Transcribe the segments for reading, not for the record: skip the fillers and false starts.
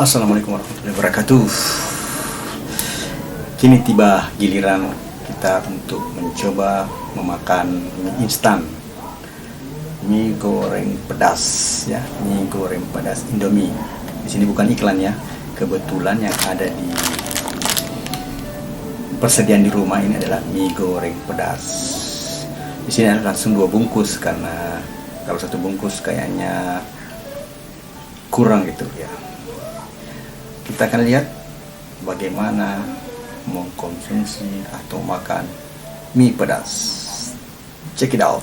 Assalamualaikum warahmatullahi wabarakatuh. Kini tiba giliran kita untuk mencoba memakan mie instan, mie goreng pedas ya, mie goreng pedas Indomie. Di sini bukan iklan ya, kebetulan yang ada di persediaan di rumah ini adalah mie goreng pedas. Di sini ada langsung 2 bungkus karena kalau 1 bungkus kayaknya kurang gitu ya. Kita akan lihat bagaimana mengkonsumsi atau makan mie pedas. Check it out.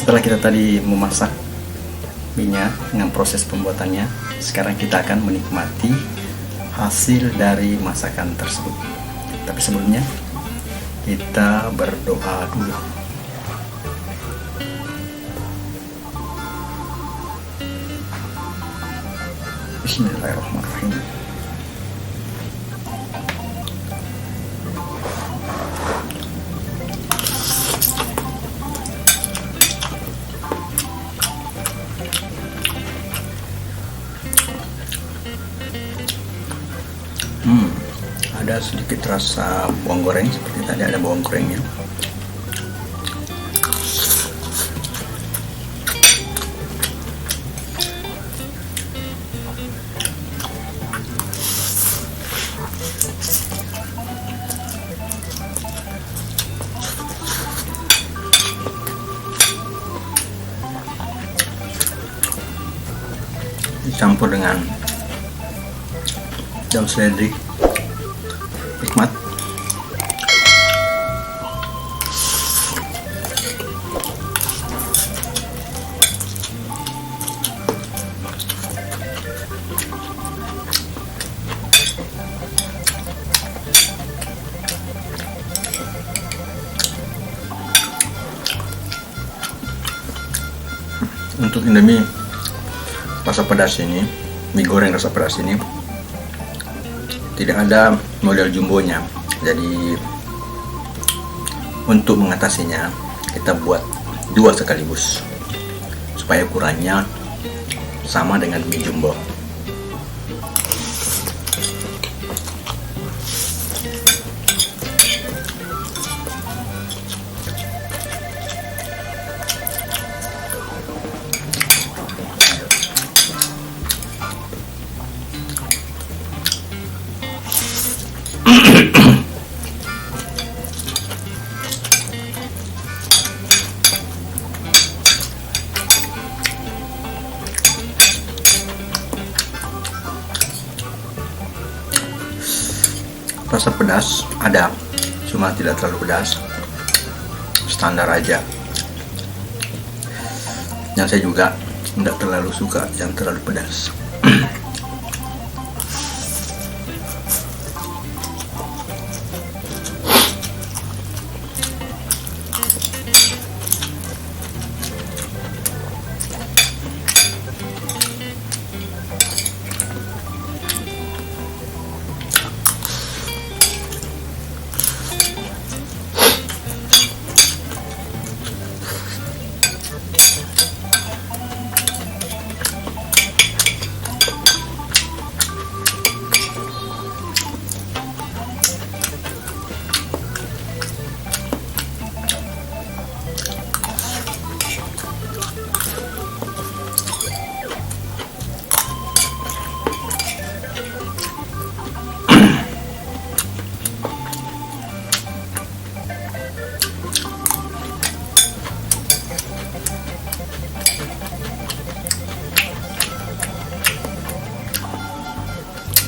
Setelah kita tadi memasak minyak dengan proses pembuatannya, sekarang kita akan menikmati hasil dari masakan tersebut. Tapi sebelumnya kita berdoa dulu. Bismillahirrahmanirrahim. ada sedikit rasa bawang goreng, seperti tadi ada bawang gorengnya. Dicampur dengan daun seledri, nikmat. Untuk Indomie rasa pedas ini, mie goreng rasa pedas ini tidak ada model jumbonya. Jadi untuk mengatasinya kita buat 2 sekaligus supaya ukurannya sama dengan mie jumbo. Rasa pedas ada, cuma tidak terlalu pedas, standar aja. Yang saya juga tidak terlalu suka yang terlalu pedas.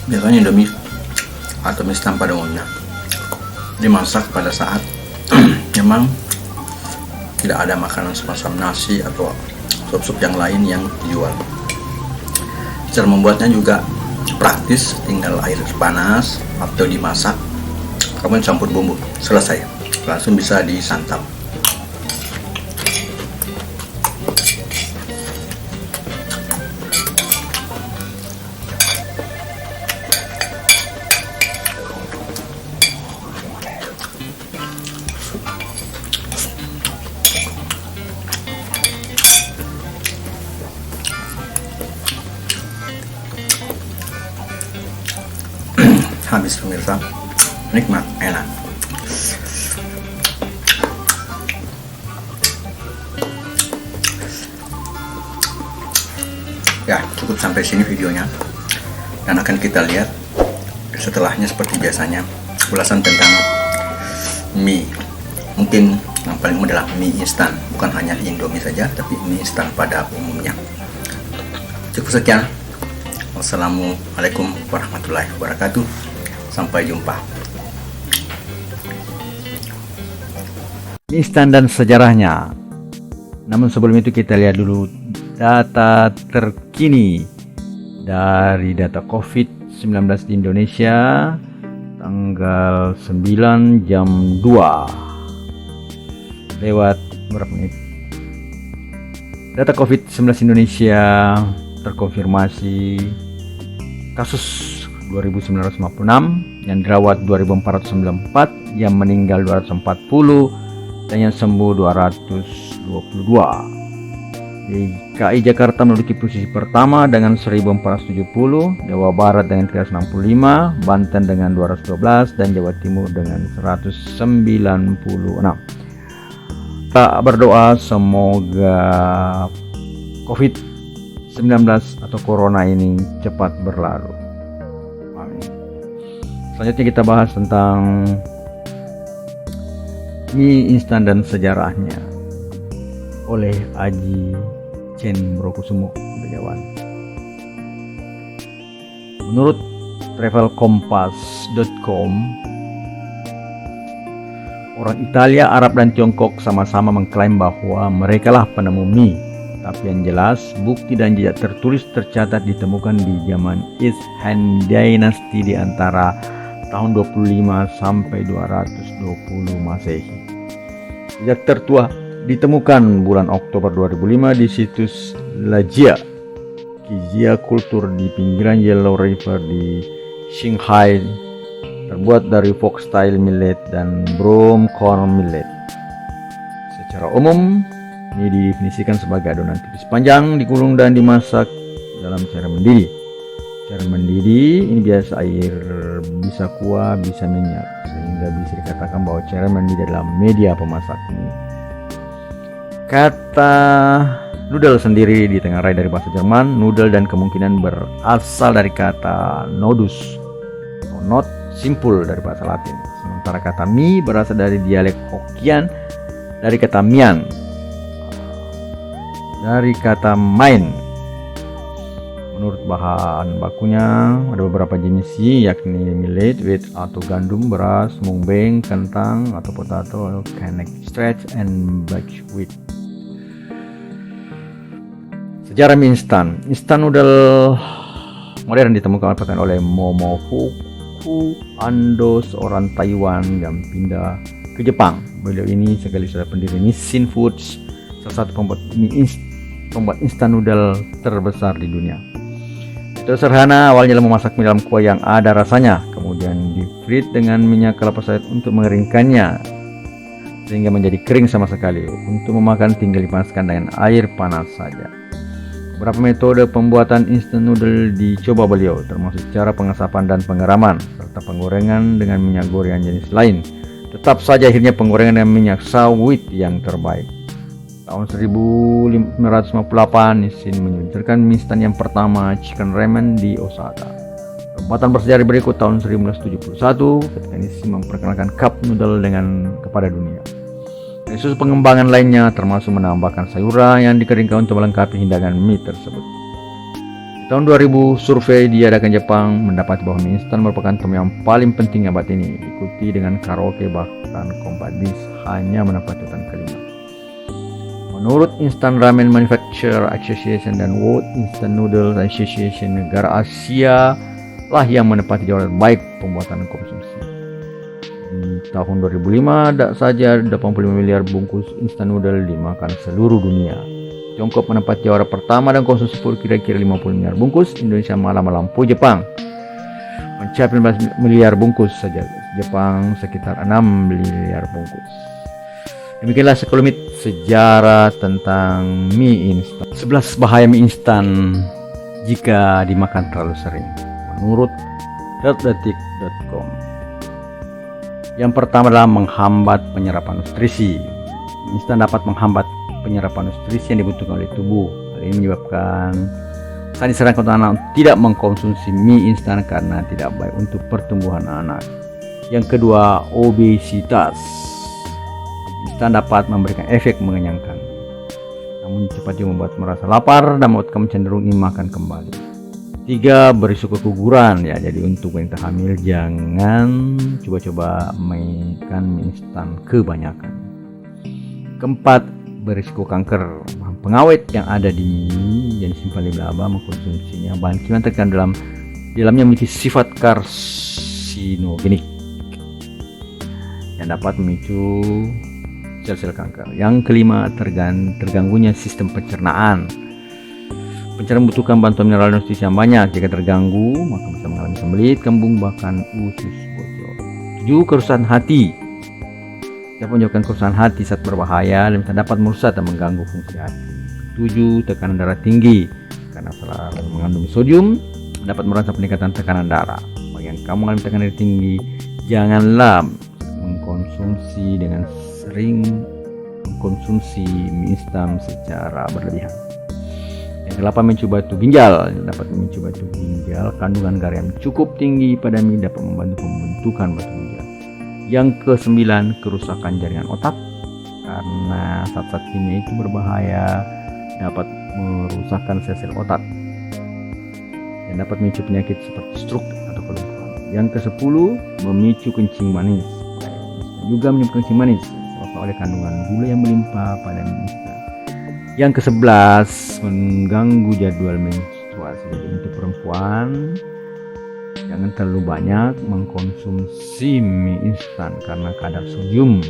Biasanya Indomie atau mie instan pada umumnya dimasak pada saat memang tidak ada makanan semacam nasi atau sup-sup yang lain yang dijual. Cara membuatnya juga praktis, tinggal air panas atau dimasak, kemudian campur bumbu, selesai, langsung bisa disantap. Habis pemirsa, nikmat, enak. Ya, cukup sampai sini videonya, dan akan kita lihat setelahnya seperti biasanya ulasan tentang mie. Mungkin yang paling mudah adalah mie instan, bukan hanya Indomie saja, tapi mie instan pada umumnya. Cukup sekian. Wassalamualaikum warahmatullahi wabarakatuh. Sampai jumpa. Instan dan sejarahnya. Namun sebelum itu kita lihat dulu data terkini dari data COVID-19 di Indonesia tanggal 9 jam 2 lewat berapa menit. Data COVID-19 Indonesia terkonfirmasi kasus 2.956, yang dirawat 2.494, yang meninggal 240, dan yang sembuh 222. DKI Jakarta menduduki posisi pertama dengan 1470, Jawa Barat dengan 365, Banten dengan 212, dan Jawa Timur dengan 196. Kita berdoa semoga COVID-19 atau Corona ini cepat berlalu. Amin. Selanjutnya kita bahas tentang mie instan dan sejarahnya oleh Aji Cenbrokusumo Begawan. Menurut travelkompas.com, orang Italia, Arab, dan Tiongkok sama-sama mengklaim bahwa merekalah penemu mie. Tapi yang jelas, bukti dan jejak tertulis tercatat ditemukan di zaman East Han Dynasty di antara tahun 25 sampai 220 Masehi. Jejak tertua ditemukan bulan Oktober 2005 di situs Lajia Kijia Kultur di pinggiran Yellow River di Shanghai, terbuat dari foxtail millet dan brown corn millet. Secara umum, ini didefinisikan sebagai adonan tipis panjang, digulung dan dimasak dalam cara mendidih. Cara mendidih ini biasa air, bisa kuah, bisa minyak, sehingga bisa dikatakan bahwa cara mendidih adalah media pemasak mie. Kata noodle sendiri ditengarai dari bahasa Jerman noodle dan kemungkinan berasal dari kata nodus atau not, simpul dari bahasa Latin. Sementara kata mie berasal dari dialek Hokkien dari kata mian, dari kata main. Menurut bahan bakunya ada beberapa jenis mie, yakni millet, wheat atau gandum, beras, mung bean, kentang atau potato, canned starch, and buckwheat. Sejarah mie instan. Instan noodle modern ditemukan oleh Momofuku Ando, seorang Taiwan yang pindah ke Jepang. Beliau ini sekaligus adalah pendiri Nissin Foods, salah satu pembuat instan noodle terbesar di dunia. Itu sederhana, awalnya memasak mie dalam kuah yang ada rasanya, kemudian di-frit dengan minyak kelapa sawit untuk mengeringkannya sehingga menjadi kering sama sekali. Untuk memakan tinggal dipanaskan dengan air panas saja. Beberapa metode pembuatan instant noodle dicoba beliau, termasuk cara pengasapan dan pengeraman, serta penggorengan dengan minyak goreng jenis lain. Tetap saja akhirnya penggorengan dengan minyak sawit yang terbaik. Tahun 1958, Nissin meluncurkan mie instan yang pertama, chicken ramen, di Osaka. Lompatan bersejarah berikut tahun 1971, ketika Nissin memperkenalkan cup noodle kepada dunia. Khusus pengembangan lainnya termasuk menambahkan sayuran yang dikeringkan untuk melengkapi hidangan mie tersebut. Di tahun 2000, survei diadakan Jepang mendapati bahwa mie instan merupakan temu yang paling penting abad ini, diikuti dengan karaoke, bahkan Kompas hanya menempati urutan kelima. Menurut Instant Ramen Manufacturer Association dan World Instant Noodles Association, negara Asia lah yang menempati jauh baik pembuatan konsumsi. Di tahun 2005, tidak saja 85 miliar bungkus instan noodle dimakan seluruh dunia. Tiongkok menempati juara pertama dan konsumsi kira-kira 50 miliar bungkus. Indonesia malah melampaui Jepang, mencapai 15 miliar bungkus saja. Jepang sekitar 6 miliar bungkus. Demikianlah sekelumit sejarah tentang mie instan. 11 bahaya mie instan jika dimakan terlalu sering, menurut healthdetik.com. Yang pertama adalah menghambat penyerapan nutrisi. Mie instan dapat menghambat penyerapan nutrisi yang dibutuhkan oleh tubuh. Hal ini menyebabkan saat disarankan untuk anak tidak mengkonsumsi mie instan karena tidak baik untuk pertumbuhan anak. Yang kedua, obesitas. Instan dapat memberikan efek mengenyangkan, namun cepat juga membuat merasa lapar dan membuat kamu cenderung ingin makan kembali. 3, berisiko keguguran. Ya, jadi untuk wanita hamil jangan coba-coba makan mie instan kebanyakan. 4, berisiko kanker. Pengawet yang ada di mie yang disimpan di laba mengkonsumsinya, bahan kimia terkandung dalamnya memiliki sifat karsinogenik yang dapat memicu sel-sel kanker. Yang 5, terganggunya sistem pencernaan. Pencernaan membutuhkan bantuan mineral dan nutrisi yang banyak. Jika terganggu, maka bisa mengalami sembelit, kembung, bahkan usus bocor. 7, kerusakan hati. Dapat menyebabkan kerusakan hati saat berbahaya dan dapat merusak dan mengganggu fungsi hati. 7. Tekanan darah tinggi karena selalu mengandung sodium dapat merangsang peningkatan tekanan darah. Bagi yang kamu mengalami tekanan darah tinggi, janganlah mengkonsumsi mie instan secara berlebihan. Yang ke-8, memicu batu ginjal. Dapat memicu batu ginjal. Kandungan garam yang cukup tinggi pada mie dapat membantu pembentukan batu ginjal. Yang ke-9, kerusakan jaringan otak karena zat-zat kimia itu berbahaya, dapat merusakkan sel-sel otak dan dapat memicu penyakit seperti stroke atau kelumpuhan. Yang ke-10, memicu kencing manis. Juga menyebabkan kencing manis disebabkan oleh kandungan gula yang melimpah pada mie instan. Yang ke-11, mengganggu jadwal menstruasi. Jadi untuk perempuan jangan terlalu banyak mengkonsumsi mie instan karena kadar sodium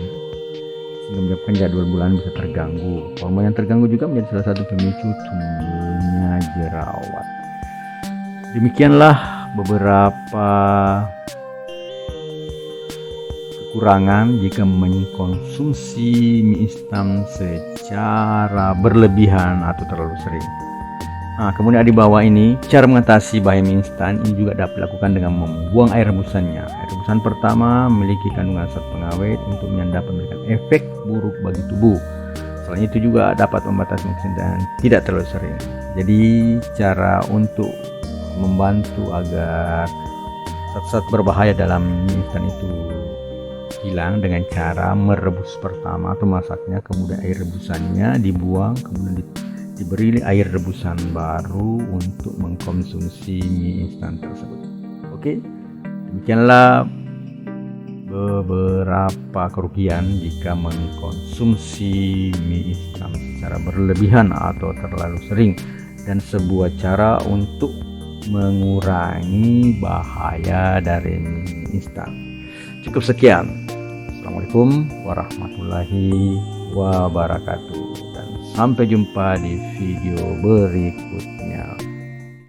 sehingga menyebabkan jadwal bulan bisa terganggu. Hormon yang terganggu juga menjadi salah satu pemicu tumbuhnya jerawat. Demikianlah beberapa kekurangan jika mengkonsumsi mie instan secara berlebihan atau terlalu sering. Kemudian di bawah ini cara mengatasi bahaya mie instan ini juga dapat dilakukan dengan membuang air rebusannya. Air rebusan pertama memiliki kandungan zat pengawet untuk yang dapat memberikan efek buruk bagi tubuh. Selain itu juga dapat membatasi dan tidak terlalu sering. Jadi cara untuk membantu agar zat-zat berbahaya dalam mie instan itu hilang dengan cara merebus pertama atau masaknya, kemudian air rebusannya dibuang, kemudian diberi air rebusan baru untuk mengkonsumsi mie instan tersebut. Oke, demikianlah beberapa kerugian jika mengkonsumsi mie instan secara berlebihan atau terlalu sering dan sebuah cara untuk mengurangi bahaya dari mie instan. Cukup sekian. Assalamualaikum warahmatullahi wabarakatuh dan sampai jumpa di video berikutnya.